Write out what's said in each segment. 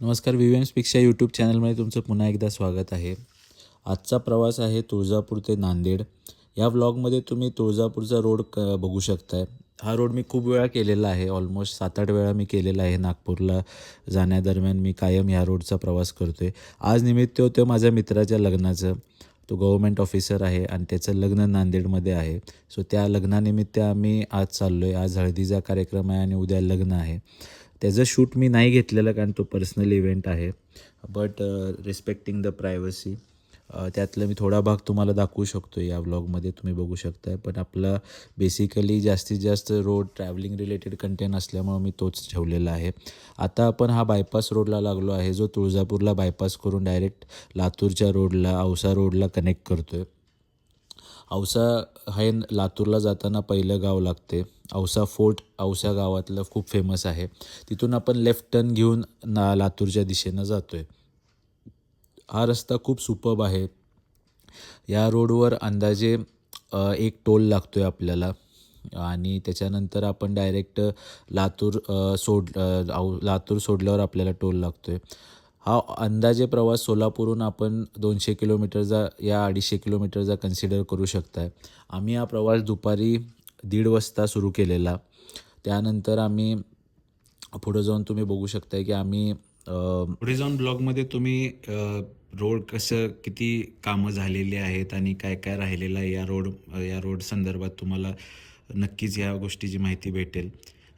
नमस्कार. V स्पीक्सच्या YouTube चॅनलमध्ये तुमचं पुन्हा एकदा स्वागत आहे. आजचा प्रवास आहे तुळजापूर ते नांदेड. या व्लॉगमध्ये तुम्ही तुळजापूरचा रोड बघू शकताय. हा रोड मी खूप वेळा केलेला आहे. ऑलमोस्ट 7-8 वेळा मी केलेला आहे. नागपूरला जाण्यादरम्यान मी कायम ह्या रोडचा प्रवास करतो आहे. आज निमित्त होतं माझ्या मित्राच्या लग्नाचं. तो गव्हर्नमेंट ऑफिसर आहे आणि त्याचं लग्न नांदेडमध्ये आहे. सो त्या लग्नानिमित्त आम्ही आज चाललो आहे. आज हळदीचा कार्यक्रम आहे आणि उद्या लग्न आहे. त्याचं शूट मी नाही घेतलेलं कारण तो पर्सनल इव्हेंट आहे. बट रिस्पेक्टिंग द प्रायव्हसी त्यातलं मी थोडा भाग तुम्हाला दाखवू शकतो या व्लॉगमध्ये, तुम्ही बघू शकताय. पण आपला बेसिकली जास्तीत जास्त रोड ट्रॅव्हलिंग रिलेटेड कंटेंट असल्यामुळं मी तोच ठेवलेला आहे. आता आपण हा बायपास रोडला लागलो आहे, जो तुळजापूरला बायपास करून डायरेक्ट लातूरच्या रोडला, औसा रोडला कनेक्ट करतो आहे. औसा हे लातूरला जाताना पहिलं गाव लागते. औसा फोर्ट औसा गावातलं खूप फेमस आहे. तिथून आपण लेफ्ट टर्न घेऊन लातूरच्या दिशेनं जातो आहे. हा रस्ता खूप सुपर्ब आहे. या रोडवर अंदाजे एक टोल लागतो आहे आपल्याला आणि त्याच्यानंतर आपण डायरेक्ट लातूर लातूर सोडल्यावर आपल्याला टोल लागतो आहे. हा अंदाजे प्रवास सोलापूरहून आपण 200 किलोमीटरचा या 250 किलोमीटरचा कन्सिडर करू शकताय. आम्ही हा प्रवास दुपारी 1:30 वाजता सुरू केलेला. त्यानंतर आम्ही पुढे जाऊन तुम्ही बघू शकताय की आम्ही पुढे जाऊन ब्लॉगमध्ये तुम्ही रोड कसं किती कामं झालेली आहेत आणि काय काय राहिलेलं आहे या रोड संदर्भात तुम्हाला नक्कीच या गोष्टीची माहिती भेटेल.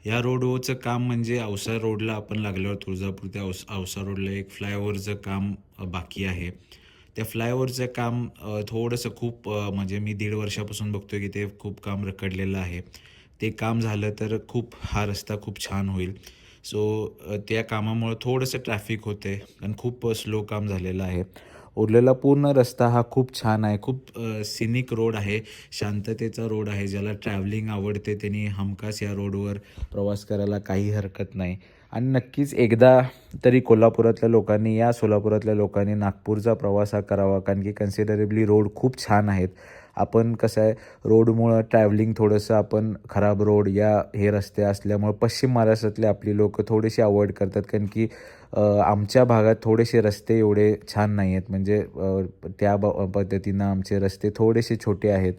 या रोडवरचं काम म्हणजे औसा रोडला आपण लागल्यावर तुळजापूर ते औसा रोडला एक फ्लायओव्हरचं काम बाकी आहे. त्या फ्लायओव्हरचं काम थोडंसं खूप म्हणजे मी 1.5 वर्षापासून बघतोय की ते खूप काम रखडलेलं आहे. ते काम झालं तर हा रस्ता खूप छान होईल. सो त्या कामामुळं थोडंसं ट्रॅफिक होते आणि खूप स्लो काम झालेलं आहे. उरलेला पूर्ण रस्ता हा खूप छान आहे. खूप सिनिक रोड आहे, शांततेचा रोड आहे. ज्याला ट्रॅव्हलिंग आवडते त्यांनी हमखास या रोडवर प्रवास करायला काही हरकत नाही. आणि नक्कीच एकदा तरी सोलापुरातल्या लोकांनी नागपूरचा प्रवास हा करावा, कारण की कन्सिडरेबली रोड खूप छान आहेत. आपण कसं आहे, रोडमुळं ट्रॅव्हलिंग थोडंसं आपण खराब रोड हे रस्ते असल्यामुळं पश्चिम महाराष्ट्रातले आपली लोकं थोडेसे अवॉइड करतात, कारण की आमच्या भागात थोडेसे रस्ते एवढे छान नाही आहेत. म्हणजे त्या पद्धतीनं आमचे रस्ते थोडेसे छोटे आहेत.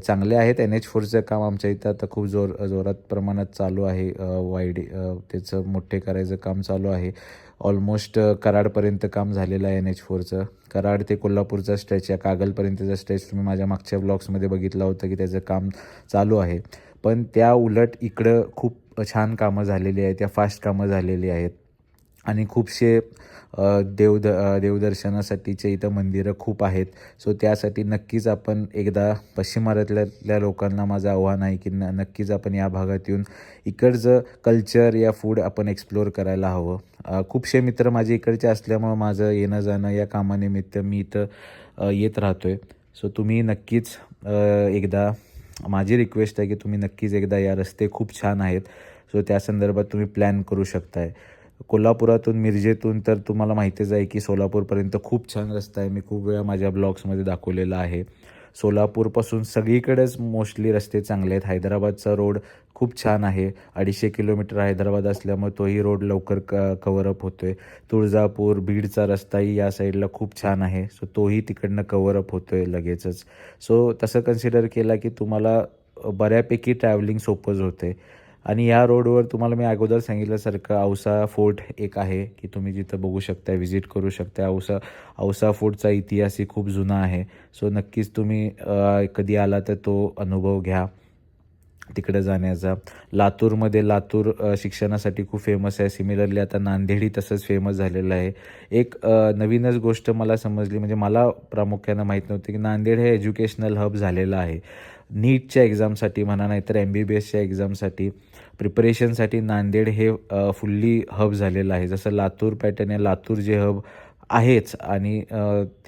चांगले आहेत. NH4चं काम आमच्या इथं आता खूप जोरात प्रमाणात चालू आहे. त्याचं मोठे करायचं काम चालू आहे. ऑलमोस्ट कराडपर्यंत काम झालेलं आहे NH4चं. कराड ते कोल्हापूरचा स्ट्रेच, या कागलपर्यंतचा स्ट्रेच तुम्ही माझ्या मागच्या ब्लॉग्समध्ये बघितलं होतं की त्याचं काम चालू आहे. पण त्या उलट इकडं खूप छान कामं झालेली आहेत, या फास्ट कामं झालेली आहेत. आणि खूपसे देवदर्शनासाठीचे इथं मंदिरं खूप आहेत. सो त्यासाठी नक्कीच आपण एकदा पश्चिम महाराष्ट्रातल्या लोकांना माझं आव्हान आहे की नक्कीच आपण या भागात येऊन इकडचं कल्चर या फूड आपण एक्सप्लोअर करायला हवं. खूपसे मित्र माझे इकडचे असल्यामुळं माझं येणं जाणं या कामानिमित्त मी इथं येत राहतो आहे. सो तुम्ही नक्कीच एकदा, माझी रिक्वेस्ट आहे की तुम्ही नक्कीच एकदा, या रस्ते खूप छान आहेत. सो त्या संदर्भात तुम्ही प्लॅन करू शकताय. कोल्हापुरातून मिरजेतून तर तुम्हाला माहितीच आहे की सोलापूरपर्यंत खूप छान रस्ता आहे. मी खूप वेळा माझ्या ब्लॉग्समध्ये दाखवलेला आहे. सोलापूरपासून सगळीकडेच मोस्टली रस्ते चांगले आहेत. हैदराबादचा रोड खूप छान आहे. 250 किलोमीटर हैदराबाद असल्यामुळे तोही रोड लवकर कव्हरअप होतो आहे. तुळजापूर बीडचा रस्ताही या साईडला खूप छान आहे. सो तोही तिकडनं कव्हरअप होतो आहे लगेचच. सो तसं कन्सिडर केला की तुम्हाला बऱ्यापैकी ट्रॅव्हलिंग सोपंच होते. आणि या रोडवर तुम्हाला मी अगोदर सांगितल्यासारखं औसा फोर्ट एक आहे की तुम्ही जिथं बघू शकता, व्हिजिट करू शकता. औसा फोर्टचा इतिहासही खूप जुना आहे. सो नक्कीच तुम्ही कधी आला तर तो अनुभव घ्या तिकडे जाण्याचा. लातूर शिक्षणासाठी खूप फेमस आहे. सिमिलरली आता नांदेडही तसंच फेमस झालेलं आहे. एक नवीनच गोष्ट मला समजली, म्हणजे मला प्रामुख्यानं माहीत नव्हती की नांदेड हे एज्युकेशनल हब झालेलं आहे. नीटच्या एक्झामसाठी म्हणा, नाहीतर MBBSच्या एक्झामसाठी प्रिपरेशनसाठी नांदेड हे फुल्ली हब झालेलं आहे. जसं लातूर पॅटर्न आहे, लातूर जे हब आहेच आणि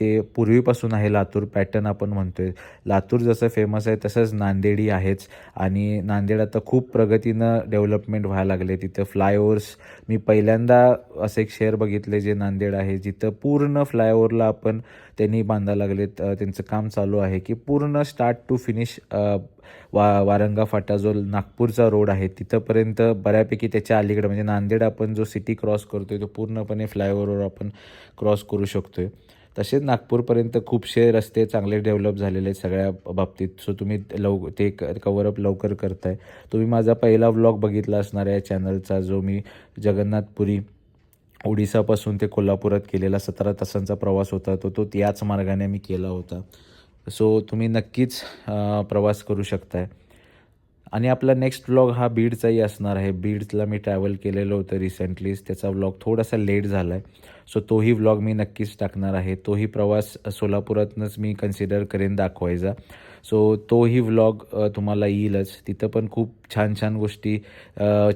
ते पूर्वीपासून आहे. लातूर पॅटर्न आपण म्हणतोय. लातूर जसं फेमस आहे तसंच नांदेडही आहेच. आणि नांदेड आता खूप प्रगतीनं डेव्हलपमेंट व्हायला लागले. तिथं फ्लायओव्हर्स, मी पहिल्यांदा असं एक शहर बघितले जे नांदेड आहे, जिथं पूर्ण फ्लायओव्हरला त्यांनी बांधायला लागलेत. त्यांचं काम चालू आहे की पूर्ण स्टार्ट टू फिनिश वारंगा फाटा जो नागपूरचा रोड आहे तिथंपर्यंत बऱ्यापैकी त्याच्या अलीकडे म्हणजे नांदेड आपण जो सिटी क्रॉस करतो आहे तो पूर्णपणे फ्लायओव्हरवर आपण क्रॉस करू शकतो आहे. तसेच नागपूरपर्यंत खूपसे रस्ते चांगले डेव्हलप झालेले आहेत सगळ्या बाबतीत. सो तुम्ही ते कव्हरअप लवकर करताय. तुम्ही माझा पहिला व्लॉग बघितला असणार आहे या चॅनलचा, जो मी जगन्नाथपुरी ओडिसापासून ते कोल्हापुरात केलेला 17 तासांचा प्रवास होता तो याच मार्गाने मी केला होता. सो तुम्ही नक्कीच प्रवास करू शकताय. आणि आपला नेक्स्ट व्लॉग हा बीडचाही असणार आहे. बीडला मी ट्रॅव्हल केलेलं होतं रिसेंटलीच. त्याचा व्लॉग थोडासा लेट झाला आहे. सो तोही व्लॉग मी नक्कीच टाकणार आहे. तोही प्रवास सोलापुरातनंच मी कन्सिडर करेन दाखवायचा. सो तोही व्लॉग तुम्हाला येईलच. तिथं पण खूप छान छान गोष्टी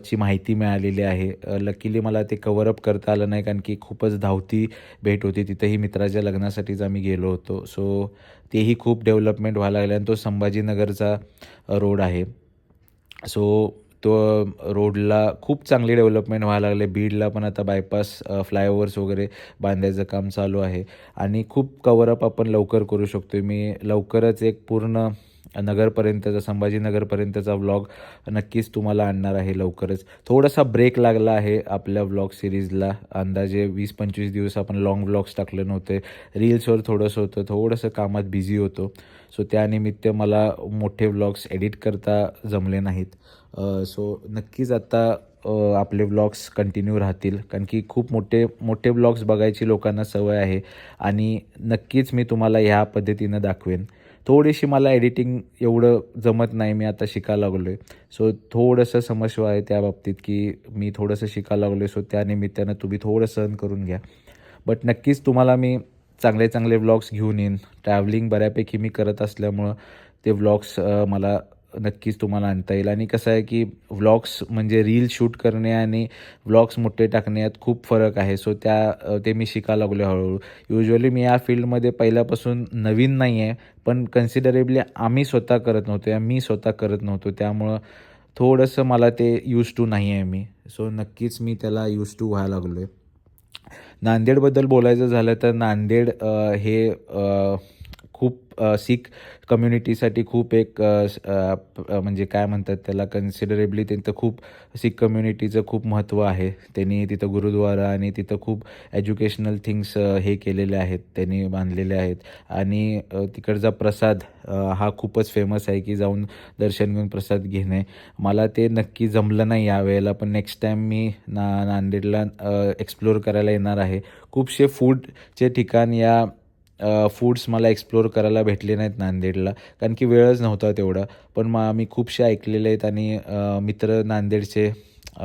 ची माहिती मिळालेली आहे. लकीली मला ते कव्हरअप करता आलं नाही कारण की खूपच धावती भेट होती. तिथंही मित्राच्या लग्नासाठीच आम्ही गेलो होतो. सो तेही खूप डेव्हलपमेंट व्हायला लागलं आणि तो संभाजीनगरचा रोड आहे. सो तो रोडला खूप चांगली डेव्हलपमेंट व्हायला लागले. बीडला पण आता बायपास फ्लायओव्हर्स वगैरे बांधायचं काम चालू आहे आणि खूप कव्हरअप आपण लवकर करू शकतो. मी लवकरच एक पूर्ण नगरपर्यंतचा संभाजीनगरपर्यंतचा व्लॉग नक्कीच तुम्हाला आणणार आहे लवकरच. थोडासा ब्रेक लागला आहे आपल्या व्लॉग सिरीजला. अंदाजे 20-25 दिवस आपण लाँग व्लॉग्स टाकले नव्हते. रील्सवर थोडंसं कामात बिझी होतो. सो त्यानिमित्त मला मोठे व्लॉग्स एडिट करता जमले नाहीत. सो नक्कीच आता आपले व्लॉग्स कंटिन्यू राहतील कारण की खूप मोठे व्लॉग्स बघायची लोकांना सवय आहे आणि नक्कीच मी तुम्हाला ह्या पद्धतीनं दाखवेन. थोडीशी मला एडिटिंग एवढं जमत नाही. मी आता शिकायला लागलो आहे. सो थोडंसं समस्या आहे त्या बाबतीत की मी थोडंसं शिकायला लागलो आहे. सो त्यानिमित्तानं तुम्ही थोडं सहन करून घ्या. बट नक्कीच तुम्हाला मी चांगले व्लॉग्स घेऊन येईन. ट्रॅव्हलिंग बऱ्यापैकी मी करत असल्यामुळं ते व्लॉग्स मला नक्कीच तुम्हाला आणता येईल. आणि कसं आहे की व्लॉग्स म्हणजे रील शूट करणे आणि व्लॉग्स मोठे टाकणे यात खूप फरक आहे. सो ते मी शिकायला लागलो हळूहळू. युज्युअली मी या फील्डमध्ये पहिल्यापासून नवीन नाही आहे, पण कन्सिडरेबली मी स्वतः करत नव्हतो. त्यामुळं थोडंसं मला ते यूज टू नाही आहे मी. सो नक्कीच मी त्याला यूज टू व्हायला लागलो आहे. नांदेडबद्दल बोलायचं झालं तर नांदेड हे खूप शीख कम्युनिटीसाठी खूप एक म्हणजे काय म्हणतात त्याला कन्सिडरेबली त्यांचं खूप शीख कम्युनिटीचं खूप महत्त्व आहे. त्यांनी तिथं गुरुद्वारा आणि तिथं खूप एज्युकेशनल थिंग्स हे केलेले आहेत, त्यांनी बांधलेले आहेत. आणि तिकडचा प्रसाद हा खूपच फेमस आहे की जाऊन दर्शन घेऊन प्रसाद घेणे. मला ते नक्की जमलं नाही यावेळेला, पण नेक्स्ट टाईम मी नांदेडला एक्सप्लोअर करायला येणार आहे. खूपसे फूडचे ठिकाण या फूड्स मला एक्सप्लोअर करायला भेटले नाहीत नांदेडला कारण की वेळच नव्हता तेवढा. पण मी खूपसे ऐकलेले आहेत आणि मित्र नांदेडचे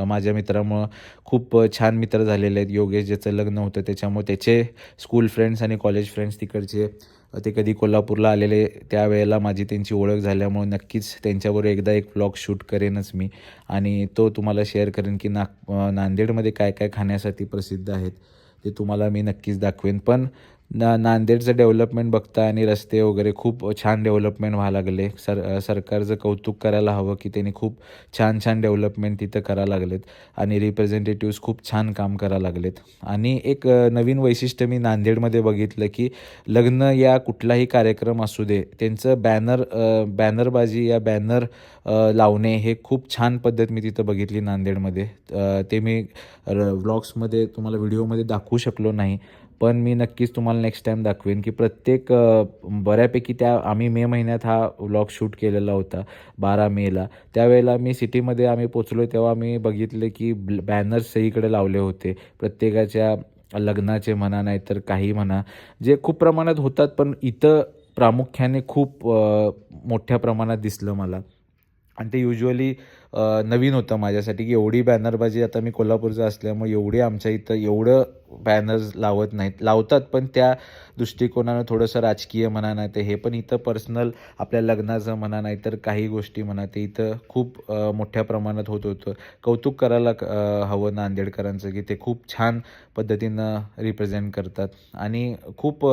माझ्या मित्रामुळं खूप छान मित्र झालेले आहेत. योगेश, ज्याचं लग्न होतं, त्याच्यामुळे त्याचे स्कूल फ्रेंड्स आणि कॉलेज फ्रेंड्स तिकडचे ते कधी कोल्हापूरला आलेले त्यावेळेला माझी त्यांची ओळख झाल्यामुळे नक्कीच त्यांच्याबरोबर एकदा एक व्लॉग शूट करेनच मी आणि तो तुम्हाला शेअर करेन की नांदेडमध्ये काय काय खाण्यासाठी प्रसिद्ध आहेत ते तुम्हाला मी नक्कीच दाखवेन. पण नांदेडचं डेव्हलपमेंट बघता आणि रस्ते वगैरे खूप छान डेव्हलपमेंट व्हायला लागले. सरकारचं कौतुक करायला हवं की त्यांनी खूप छान डेव्हलपमेंट तिथं करायला लागलेत आणि रिप्रेझेंटेटिव्स खूप छान काम करायला लागलेत. आणि एक नवीन वैशिष्ट्य मी नांदेडमध्ये बघितलं की लग्न या कुठलाही कार्यक्रम असू दे, त्यांचं बॅनरबाजी या बॅनर लावणे हे खूप छान पद्धत मी तिथं बघितली नांदेडमध्ये. ते मी व्लॉग्समध्ये तुम्हाला व्हिडिओमध्ये दाखवू शकलो नाही, पण मी नक्कीच तुम्हाला नेक्स्ट टाईम दाखवेन की प्रत्येक बऱ्यापैकी आम्ही मे महिन्यात हा व्लॉग शूट केलेला होता 12 मेला. त्यावेळेला मी सिटीमध्ये आम्ही पोचलो तेव्हा मी बघितले की बॅनर्स सगळीकडे लावले होते प्रत्येकाच्या लग्नाचे म्हणा नाहीतर काही म्हणा, जे खूप प्रमाणात होतात, पण इथं प्रामुख्याने खूप मोठ्या प्रमाणात दिसलं मला. आणि ते युज्युअली नवीन होतं माझ्यासाठी की एवढी बॅनरबाजी, आता मी कोल्हापूरचा असल्यामुळे एवढी आमच्या इथं एवढं बॅनर्स लावत नाहीत. लावतात पण त्या दृष्टिकोनानं थोडंसं राजकीय म्हणा नाही तर हे, पण इथं पर्सनल आपल्या लग्नाचं म्हणा नाही तर काही गोष्टी म्हणा ते इथं खूप मोठ्या प्रमाणात होतं. कौतुक करायला हवं नांदेडकरांचं की ते खूप छान पद्धतीनं रिप्रेझेंट करतात आणि खूप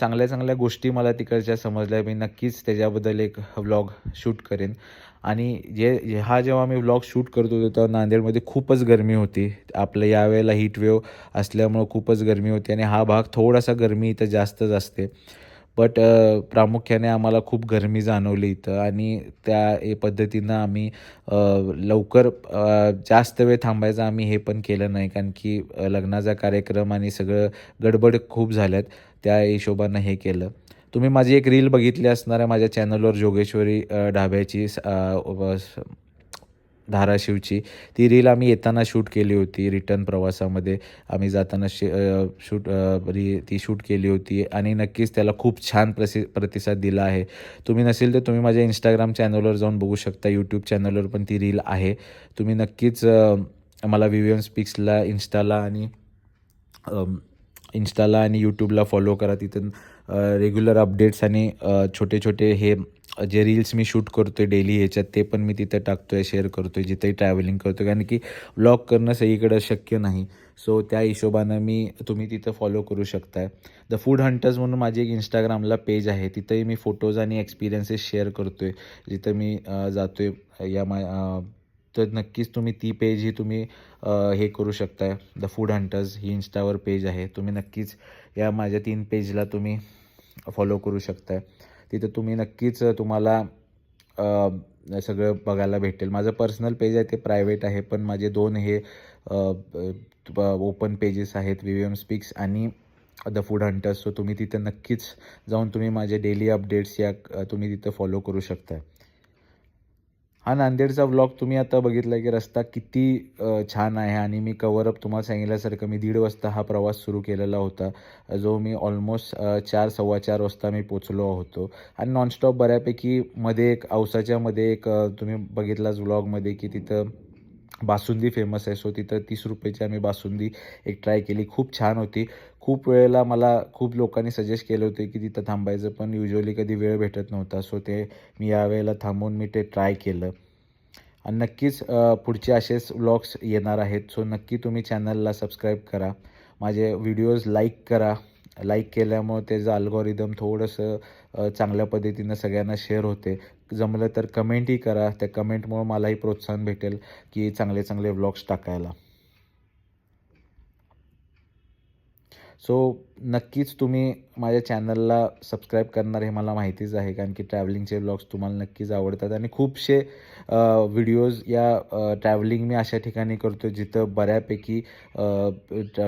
चांगल्या गोष्टी मला तिकडच्या समजल्या. मी नक्कीच त्याच्याबद्दल एक व्लॉग शूट करेन. आणि जेव्हा मी व्लॉग शूट करत होतो तेव्हा नांदेडमध्ये खूपच गरमी होती. आपलं यावेळेला हीट वेव्ह असल्यामुळं खूपच गरमी होती आणि हा भाग थोडासा गरमी इथं जास्तच असते. बट प्रामुख्याने आम्हाला खूप गरमी जाणवली इथं आणि त्या पद्धतीनं आम्ही लवकर जास्त वेळ थांबायचं आम्ही हे पण केलं नाही, कारण की लग्नाचा कार्यक्रम आणि सगळं गडबड खूप झाल्यात. त्या हिशोबानं हे केलं. तुम्ही माझी एक रील बघितली असणार आहे माझ्या चॅनलवर जोगेश्वरी ढाब्याची धाराशिवची. ती रील आम्ही येताना शूट केली होती. रिटर्न प्रवासामध्ये आम्ही जाताना ती शूट केली होती आणि नक्कीच त्याला खूप छान प्रतिसाद दिला आहे. तुम्ही नसेल तर तुम्ही माझ्या Instagram चॅनलवर जाऊन बघू शकता. यूट्यूब चॅनलवर पण ती रील आहे. तुम्ही नक्कीच मला व्हीव्हीएम स्पीक्सला Instaला आणि YouTubeला फॉलो करा. तिथून रेग्युलर अपडेट्स आणि छोटे-छोटे हे जे रील्स मी शूट करतो आहे डेली ह्याच्यात ते पण मी तिथं टाकतो आहे, शेअर करतो आहे. जिथेही ट्रॅव्हलिंग करतो कारण की व्लॉग करणं सगळीकडं शक्य नाही. सो त्या हिशोबानं तुम्ही तिथं फॉलो करू शकताय. द फूड हंटर्स म्हणून माझी एक Instagramला पेज आहे. तिथंही मी फोटोज आणि एक्सपिरियन्सेस शेअर करतो आहे. जिथं मी जातो आहे तर नक्कीच तुम्ही ती पेजही तुम्ही हे करू शकताय. द फूड हंटर्स ही Instaवर पेज आहे. तुम्ही नक्कीच या माझ्या 3 पेजला तुम्ही फॉलो करू शकताय. तिथं तुम्ही नक्कीच तुम्हाला सगळं बघायला भेटेल. माझं पर्सनल पेज आहे ते प्रायव्हेट आहे. पण माझे 2 हे ओपन पेजेस आहेत. व्हीव्हीएम स्पीक्स आणि द फूड हंटर्स. सो तुम्ही तिथे नक्कीच जाऊन तुम्ही माझे डेली अपडेट्स तुम्ही तिथं फॉलो करू शकताय. हा नांदेडचा व्लॉग तुम्ही आता बघितला की रस्ता किती छान आहे आणि मी कव्हर अप तुम्हाला सांगितल्यासारखं मी 1:30 वाजता हा प्रवास सुरू केलेला होता. जो मी ऑलमोस्ट 4, 4:15 वाजता मी पोचलो होतो आणि नॉनस्टॉप बऱ्यापैकी मध्ये एक औसाच्या मध्ये एक तुम्ही बघितलाच व्लॉगमध्ये की तिथं बासुंदी फेमस आहे. सो तिथं ₹30ची आम्ही बासुंदी एक ट्राय केली. खूप छान होती. खूप वेळेला मला खूप लोकांनी सजेस्ट केलं होतं की तिथं थांबायचं, पण युजुअली कधी वेळ भेटत नव्हता. सो मी यावेळेला थांबून मी ते ट्राय केलं. आणि नक्कीच पुढचे असेच व्लॉग्स येणार आहेत. सो नक्की तुम्ही चॅनलला सबस्क्राईब करा. माझे व्हिडिओज लाईक करा. लाईक केल्यामुळे त्याचं अल्गोरिदम थोडंसं चांगल्या पद्धतीनं सगळ्यांना शेअर होते. जमलं तर कमेंटही करा. त्या कमेंटमुळं मलाही प्रोत्साहन भेटेल की चांगले चांगले व्लॉग्स टाकायला. सो नक्कीच तुम्ही माझ्या चॅनलला सबस्क्राईब करणार हे मला माहितीच आहे, कारण की ट्रॅव्हलिंगचे व्लॉग्स तुम्हाला नक्कीच आवडतात आणि खूपसे व्हिडिओज ट्रॅव्हलिंग मी अशा ठिकाणी करतो जिथं बऱ्यापैकी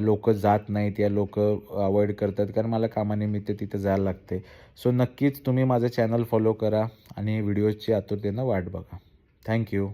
लोकं जात नाहीत या लोकं अवॉइड करतात, कारण मला कामानिमित्त तिथं जायला लागते. सो नक्कीच तुम्ही माझं चॅनल फॉलो करा आणि व्हिडिओजची आतुरतेनं वाट बघा. Thank you.